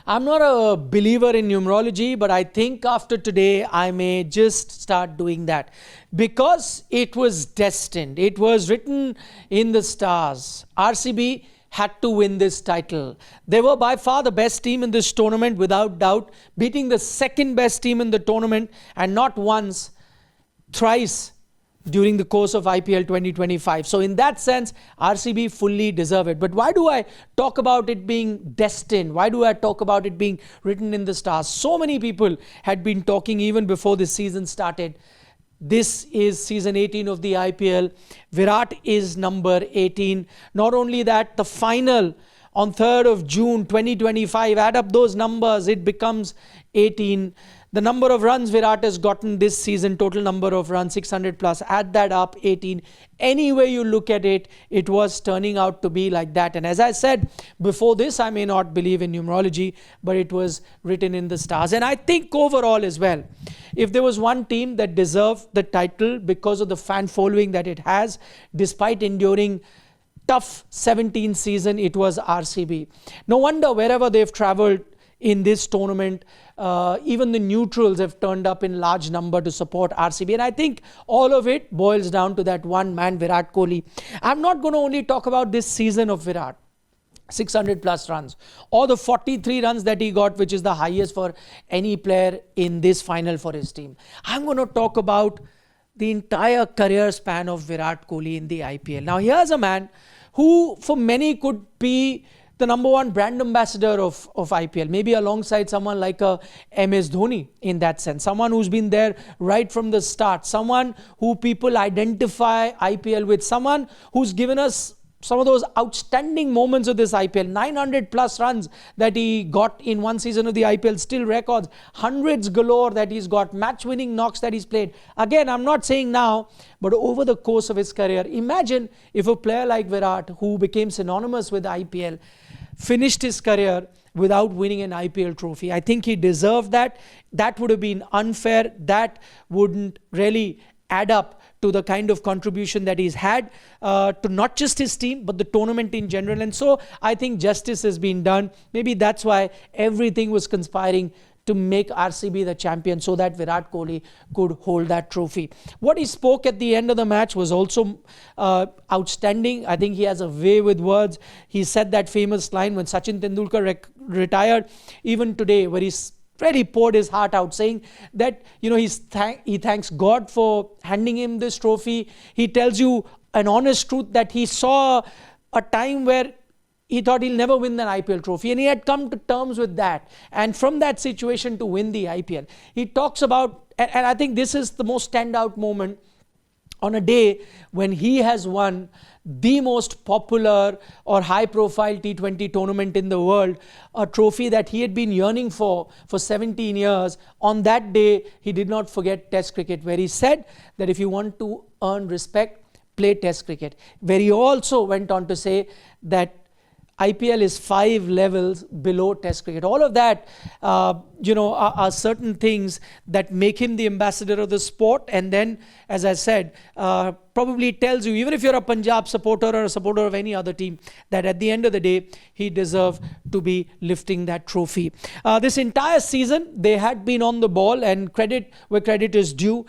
I'm not a believer in numerology, but I think after today, I may just start doing that because it was destined. It was written in the stars. RCB had to win this title. They were by far the best team in this tournament, without doubt, beating the second best team in the tournament, and not once, thrice during the course of IPL 2025. So in that sense, RCB fully deserve it. But why do I talk about it being destined? Why do I talk about it being written in the stars? So many people had been talking even before this season started. This is season 18 of the IPL. Virat is number 18. Not only that, the final on 3rd of June 2025, add up those numbers, it becomes 18. The number of runs Virat has gotten this season, total number of runs, 600 plus, add that up, 18. Any way you look at it, it was turning out to be like that. And as I said, before this, I may not believe in numerology, but it was written in the stars. And I think overall as well, if there was one team that deserved the title because of the fan following that it has, despite enduring tough 17 season, it was RCB. No wonder wherever they've traveled in this tournament, even the neutrals have turned up in large number to support RCB. And I think all of it boils down to that one man, Virat Kohli. I'm not going to only talk about this season of Virat, 600 plus runs, or the 43 runs that he got, which is the highest for any player in this final for his team. I'm going to talk about the entire career span of Virat Kohli in the IPL. Now, here's a man who for many could be the number one brand ambassador of IPL, maybe alongside someone like a MS Dhoni in that sense, someone who's been there right from the start, someone who people identify IPL with, someone who's given us some of those outstanding moments of this IPL, 900 plus runs that he got in one season of the IPL, still records, hundreds galore that he's got, match-winning knocks that he's played. Again, I'm not saying now, but over the course of his career, imagine if a player like Virat, who became synonymous with IPL, finished his career without winning an IPL trophy. I think he deserved that. That would have been unfair. That wouldn't really add up to the kind of contribution that he's had to not just his team, but the tournament in general. And so I think justice has been done. Maybe that's why everything was conspiring to make RCB the champion so that Virat Kohli could hold that trophy. What he spoke at the end of the match was also outstanding. I think he has a way with words. He said that famous line when Sachin Tendulkar retired, even today, where he's really poured his heart out, saying that, you know, he thanks God for handing him this trophy. He tells you an honest truth that he saw a time where he thought he'll never win an IPL trophy, and he had come to terms with that. And from that situation to win the IPL, he talks about, and I think this is the most standout moment on a day when he has won the most popular or high-profile T20 tournament in the world, a trophy that he had been yearning for 17 years. On that day, he did not forget Test cricket, where he said that if you want to earn respect, play Test cricket. Where he also went on to say that IPL is 5 levels below Test cricket. All of that, are certain things that make him the ambassador of the sport. And then, as I said, probably tells you, even if you're a Punjab supporter or a supporter of any other team, that at the end of the day, he deserved to be lifting that trophy. This entire season, they had been on the ball, and credit where credit is due,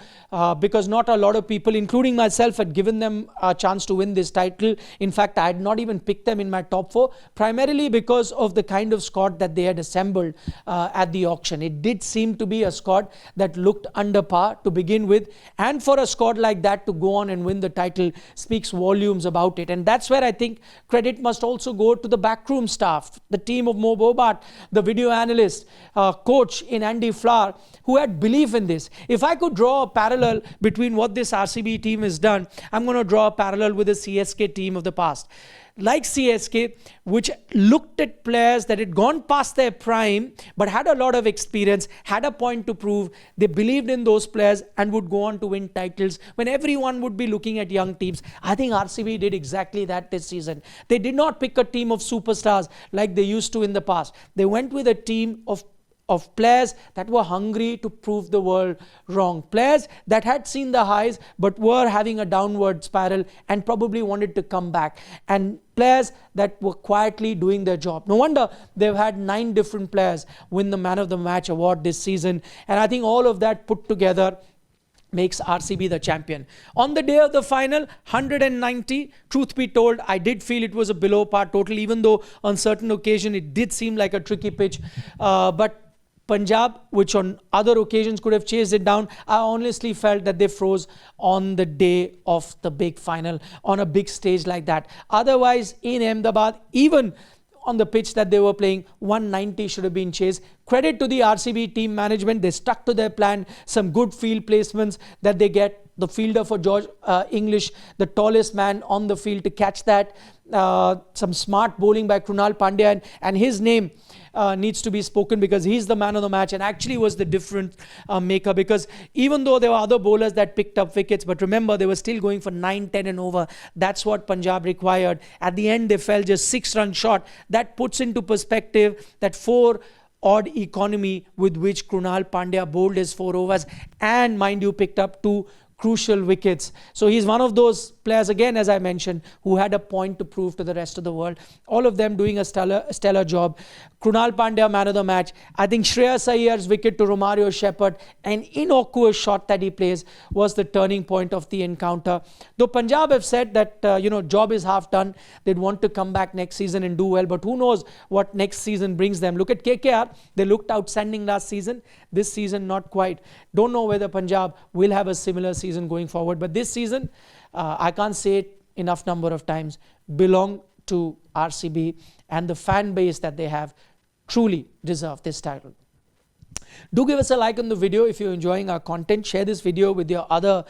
because not a lot of people, including myself, had given them a chance to win this title. In fact, I had not even picked them in my top 4, primarily because of the kind of squad that they had assembled at the auction. It did seem to be a squad that looked under par to begin with, and for a squad like that to go on and win the title speaks volumes about it. And that's where I think credit must also go to the backroom staff, the team of Mo Bobart, the video analyst, coach in Andy Flower, who had belief in this. If I could draw a parallel between what this RCB team has done, I'm going to draw a parallel with the CSK team of the past. Like CSK, which looked at players that had gone past their prime, but had a lot of experience, had a point to prove. They believed in those players and would go on to win titles when everyone would be looking at young teams. I think RCB did exactly that this season. They did not pick a team of superstars like they used to in the past. They went with a team of of players that were hungry to prove the world wrong. Players that had seen the highs but were having a downward spiral and probably wanted to come back. And players that were quietly doing their job. No wonder they've had 9 different players win the Man of the Match award this season. And I think all of that put together makes RCB the champion. On the day of the final, 190, truth be told, I did feel it was a below par total, even though on certain occasion it did seem like a tricky pitch. But Punjab, which on other occasions could have chased it down, I honestly felt that they froze on the day of the big final, on a big stage like that. Otherwise, in Ahmedabad, even on the pitch that they were playing, 190 should have been chased. Credit to the RCB team management. They stuck to their plan. Some good field placements that they get. The fielder for George English, the tallest man on the field to catch that. Some smart bowling by Krunal Pandya, and his name needs to be spoken because he's the man of the match and actually was the difference maker, because even though there were other bowlers that picked up wickets, but remember they were still going for 9, 10 and over. That's what Punjab required. At the end they fell just 6 runs short. That puts into perspective that 4 odd economy with which Krunal Pandya bowled his 4 overs, and mind you picked up 2 crucial wickets. So he's one of those players, again as I mentioned, who had a point to prove to the rest of the world. All of them doing a stellar job. Krunal Pandya, man of the match. I think Shreyas Iyengar's wicket to Romario Shepherd, an innocuous shot that he plays, was the turning point of the encounter. Though Punjab have said that job is half done, they'd want to come back next season and do well, but who knows what next season brings them. Look at KKR, they looked outstanding last season. This season not quite. Don't know whether Punjab will have a similar season going forward, but this season, I can't say it enough number of times, belong to RCB, and the fan base that they have truly deserve this title. Do give us a like on the video if you're enjoying our content. Share this video with your other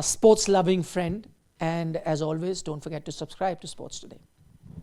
sports loving friend, and as always, don't forget to subscribe to Sports Today.